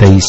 23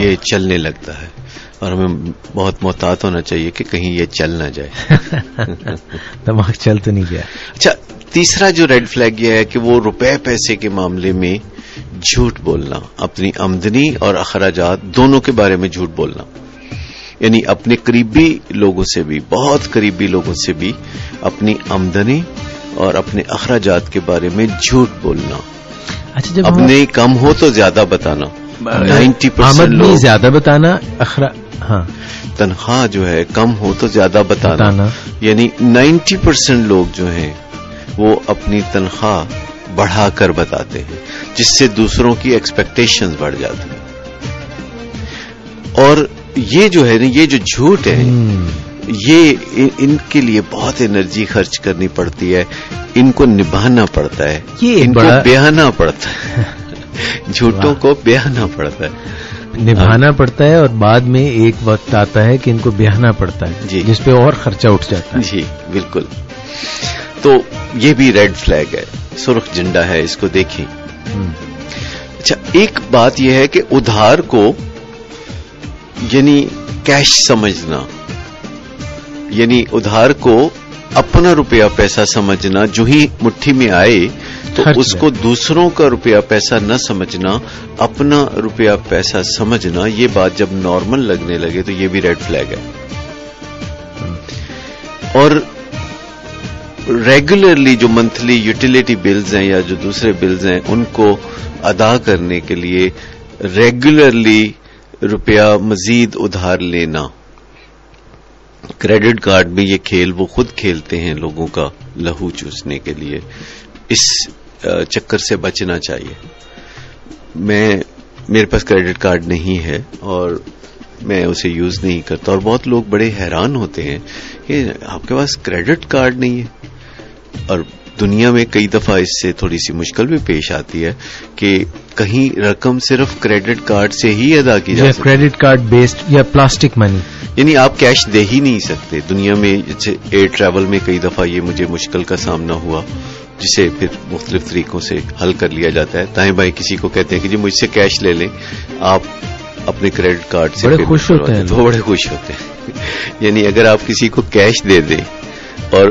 یہ چلنے لگتا ہے اور ہمیں بہت محتاط ہونا چاہیے کہ کہیں یہ چل نہ جائے. دماغ چل تو نہیں گیا. اچھا تیسرا جو ریڈ فلیگ یہ ہے کہ وہ روپے پیسے کے معاملے میں جھوٹ بولنا, اپنی آمدنی اور اخراجات دونوں کے بارے میں جھوٹ بولنا, یعنی اپنے قریبی لوگوں سے بھی, بہت قریبی لوگوں سے بھی اپنی آمدنی اور اپنے اخراجات کے بارے میں جھوٹ بولنا. اچھا جب اپنے کم ہو تو زیادہ بتانا, 90% لوگ زیادہ بتانا, ہاں تنخواہ جو ہے کم ہو تو زیادہ بتانا, یعنی 90% لوگ جو ہیں وہ اپنی تنخواہ بڑھا کر بتاتے ہیں جس سے دوسروں کی ایکسپیکٹیشنز بڑھ جاتی ہیں. اور یہ جو ہے نا, یہ جو جھوٹ ہے, یہ ان کے لیے بہت انرجی خرچ کرنی پڑتی ہے, ان کو نبھانا پڑتا ہے, ان کو بیانا پڑتا ہے, جھوٹوں کو بیانا پڑتا ہے, نبھانا پڑتا ہے, اور بعد میں ایک وقت آتا ہے کہ ان کو بیانا پڑتا ہے جی, جس پہ اور خرچہ اٹھ جاتا ہے. جی بالکل. تو یہ بھی ریڈ فلیگ ہے, سرخ جھنڈا ہے, اس کو دیکھیں. اچھا ایک بات یہ ہے کہ ادھار کو یعنی کیش سمجھنا, یعنی ادھار کو اپنا روپیہ پیسہ سمجھنا, جو ہی مٹھی میں آئے تو اس کو دوسروں کا روپیہ پیسہ نہ سمجھنا, اپنا روپیہ پیسہ سمجھنا, یہ بات جب نارمل لگنے لگے تو یہ بھی ریڈ فلیگ ہے. اور ریگولرلی جو منتھلی یوٹیلیٹی بلز ہیں یا جو دوسرے بلز ہیں ان کو ادا کرنے کے لیے ریگولرلی روپیہ مزید ادھار لینا. کریڈٹ کارڈ میں یہ کھیل وہ خود کھیلتے ہیں لوگوں کا لہو چوسنے کے لیے, اس چکر سے بچنا چاہیے. میرے پاس کریڈٹ کارڈ نہیں ہے اور میں اسے یوز نہیں کرتا, اور بہت لوگ بڑے حیران ہوتے ہیں کہ آپ کے پاس کریڈٹ کارڈ نہیں ہے. اور دنیا میں کئی دفعہ اس سے تھوڑی سی مشکل بھی پیش آتی ہے کہ کہیں رقم صرف کریڈٹ کارڈ سے ہی ادا کی جا سکتی ہے, کریڈٹ کارڈ بیسڈ یا پلاسٹک منی, یعنی آپ کیش دے ہی نہیں سکتے. دنیا میں ایئر ٹریول میں کئی دفعہ یہ مجھے مشکل کا سامنا ہوا, جسے پھر مختلف طریقوں سے حل کر لیا جاتا ہے. دائیں بائیں کسی کو کہتے ہیں کہ جی مجھ سے کیش لے لیں, آپ اپنے کریڈٹ کارڈ سے بڑے خوش ہوتے ہیں, بڑے خوش ہوتے ہیں. یعنی اگر آپ کسی کو کیش دے دیں اور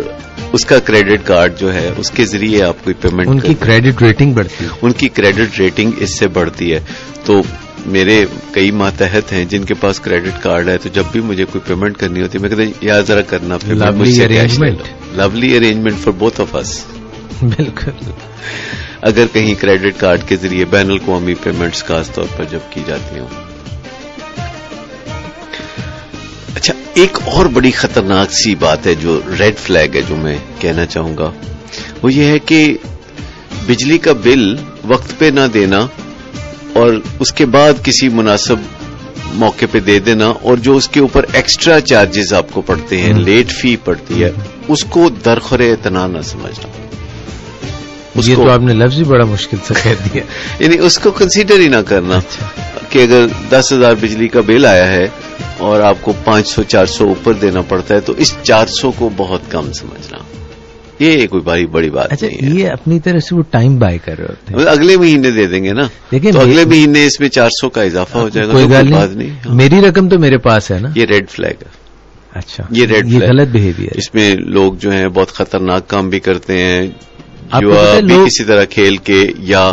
اس کا کریڈٹ کارڈ جو ہے اس کے ذریعے آپ کوئی پیمنٹ, ان کی کریڈٹ ریٹنگ بڑھتی ہے, ان کی کریڈٹ ریٹنگ اس سے بڑھتی ہے. تو میرے کئی ماتحت ہیں جن کے پاس کریڈٹ کارڈ ہے, تو جب بھی مجھے کوئی پیمنٹ کرنی ہوتی ہے میں کہتا ہوں یار ذرا کرنا پیمنٹ مجھ سے کیش لے لو. Lovely arrangement for both of us. بالکل. اگر کہیں کریڈٹ کارڈ کے ذریعے بین الاقوامی پیمنٹس خاص طور پر جب کی جاتی ہوں. اچھا ایک اور بڑی خطرناک سی بات ہے جو ریڈ فلیگ ہے, جو میں کہنا چاہوں گا, وہ یہ ہے کہ بجلی کا بل وقت پہ نہ دینا اور اس کے بعد کسی مناسب موقع پہ دے دینا, اور جو اس کے اوپر ایکسٹرا چارجز آپ کو پڑتے ہیں, لیٹ فی پڑتی ہے, اس کو درخور اعتنا نہ سمجھنا. یہ تو آپ نے لفظ ہی بڑا مشکل سے کہہ دیا, یعنی اس کو کنسیڈر ہی نہ کرنا. کہ اگر 10,000 بجلی کا بل آیا ہے اور آپ کو 500-400 اوپر دینا پڑتا ہے تو اس 400 کو بہت کم سمجھنا, یہ کوئی بڑی بات نہیں ہے. یہ اپنی طرح سے وہ ٹائم بائی کر رہے ہوتے ہیں, اگلے مہینے دے دیں گے نا, تو اگلے مہینے اس میں 400 کا اضافہ ہو جائے گا. کوئی بات نہیں, میری رقم تو میرے پاس ہے نا. یہ ریڈ فلیگ ہے. اچھا, یہ ریڈ فلیگ, غلط بہیویئر. اس میں لوگ جو ہیں بہت خطرناک کام بھی کرتے ہیں, جو بھی کسی طرح کھیل کے یا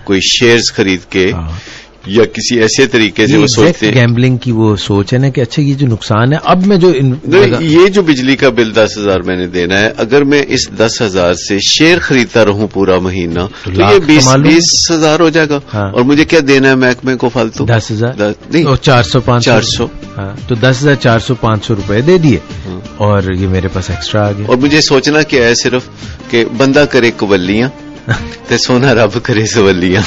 کوئی شیئرز خرید کے یا کسی ایسے طریقے سے وہ سوچتے ہیں. گیمبلنگ کی وہ سوچ ہے نا کہ اچھا یہ جو نقصان ہے, اب میں جو یہ جو بجلی کا بل 10,000 میں نے دینا ہے, اگر میں اس 10,000 سے شیئر خریدتا رہوں پورا مہینہ تو یہ 20,000 ہو جائے گا. اور مجھے کیا دینا ہے محکمے کو فالتو 10,000 نہیں, 400 تو 10,400-500 روپے دے دیے اور یہ میرے پاس ایکسٹرا آ گیا. اور مجھے سوچنا کیا ہے صرف کہ بندہ کرے قبلیاں تے سونا رب کرے سولیاں.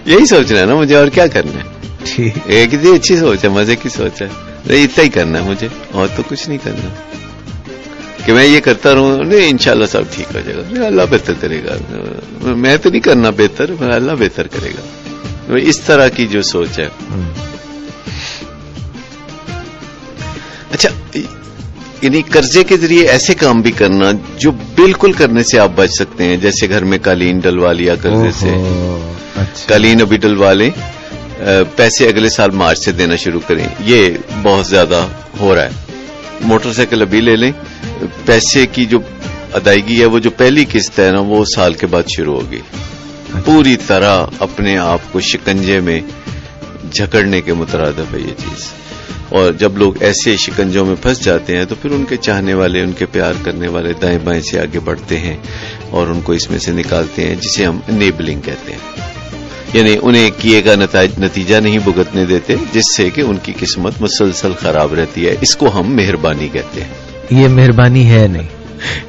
یہی سوچنا ہے نا مجھے, اور کیا کرنا ہے. کتنی اچھی سوچ ہے, مزے کی سوچ ہے. اتنا ہی کرنا ہے مجھے, اور تو کچھ نہیں کرنا کہ میں یہ کرتا رہوں. نہیں انشاءاللہ سب ٹھیک ہو جائے گا, اللہ بہتر کرے گا. میں تو نہیں کرنا بہتر, اللہ بہتر کرے گا. اس طرح کی جو سوچ ہے. اچھا یعنی قرضے کے ذریعے ایسے کام بھی کرنا جو بالکل کرنے سے آپ بچ سکتے ہیں, جیسے گھر میں قالین ڈلوا لیا قرضے سے, قالین ابھی ڈلوا لیں, پیسے اگلے سال مارچ سے دینا شروع کریں, یہ بہت زیادہ ہو رہا ہے. موٹر سائیکل ابھی لے لیں, پیسے کی جو ادائیگی ہے وہ جو پہلی قسط ہے نا وہ سال کے بعد شروع ہوگی. پوری طرح اپنے آپ کو شکنجے میں جھکڑنے کے مترادف ہے یہ چیز. اور جب لوگ ایسے شکنجوں میں پھنس جاتے ہیں تو پھر ان کے چاہنے والے, ان کے پیار کرنے والے دائیں بائیں سے آگے بڑھتے ہیں اور ان کو اس میں سے نکالتے ہیں, جسے ہم انیبلنگ کہتے ہیں. یعنی انہیں کیے گا نتیجہ نہیں بھگتنے دیتے, جس سے کہ ان کی قسمت مسلسل خراب رہتی ہے. اس کو ہم مہربانی کہتے ہیں. یہ مہربانی ہے نہیں,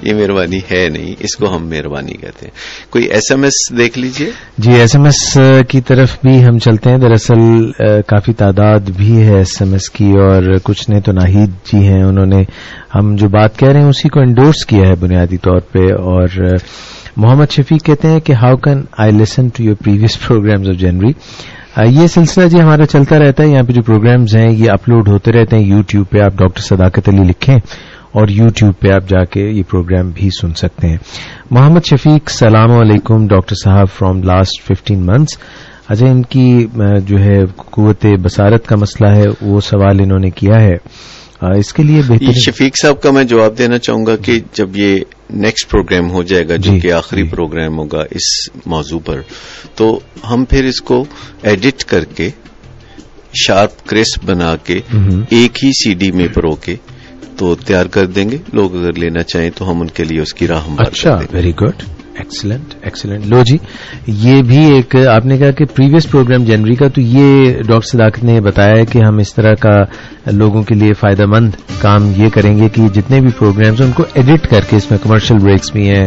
یہ مہربانی ہے نہیں, اس کو ہم مہربانی کہتے ہیں. کوئی ایس ایم ایس دیکھ لیجئے. جی ایس ایم ایس کی طرف بھی ہم چلتے ہیں. دراصل کافی تعداد بھی ہے ایس ایم ایس کی, اور کچھ نے تو ناہید جی ہیں, انہوں نے ہم جو بات کہہ رہے ہیں اسی کو انڈورس کیا ہے بنیادی طور پہ. اور محمد شفیق کہتے ہیں کہ how can I listen to your previous programmes of January. یہ سلسلہ جی ہمارا چلتا رہتا ہے. یہاں پہ جو پروگرامز ہیں یہ اپلوڈ ہوتے رہتے ہیں یوٹیوب پہ. آپ ڈاکٹر صداقت علی لکھیں اور یوٹیوب پہ آپ جا کے یہ پروگرام بھی سن سکتے ہیں. محمد شفیق السلام علیکم ڈاکٹر صاحب فرام لاسٹ 15 months. اچھا, ان کی جو ہے قوت بصارت کا مسئلہ ہے وہ سوال انہوں نے کیا ہے. اس کے لیے بہتر شفیق صاحب کا میں جواب دینا چاہوں گا کہ جب یہ نیکسٹ پروگرام ہو جائے گا جو کہ آخری پروگرام ہوگا اس موضوع پر, تو ہم پھر اس کو ایڈٹ کر کے شارپ کرسپ بنا کے ایک ہی CD میں پرو کے تو تیار کر دیں گے. لوگ اگر لینا چاہیں تو ہم ان کے لیے اس کی راہ ہموار کر دیں گے. اچھا, ویری گڈ, ایکسلنٹ ایکسلنٹ. لو جی, یہ بھی ایک آپ نے کہا کہ پریویس پروگرام جنوری کا, تو یہ ڈاکٹر صداقت نے بتایا ہے کہ ہم اس طرح کا لوگوں کے لیے فائدہ مند کام یہ کریں گے کہ جتنے بھی پروگرامز ان کو ایڈٹ کر کے, اس میں کمرشل بریکس بھی ہیں,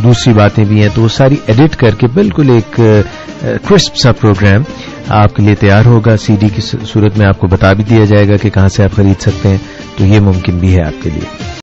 دوسری باتیں بھی ہیں, تو وہ ساری ایڈٹ کر کے بالکل ایک کرسپ سا پروگرام آپ کے لیے تیار ہوگا. CD کی صورت میں آپ کو بتا بھی دیا جائے گا کہ کہاں سے آپ خرید سکتے ہیں, تو یہ ممکن بھی ہے آپ کے لیے.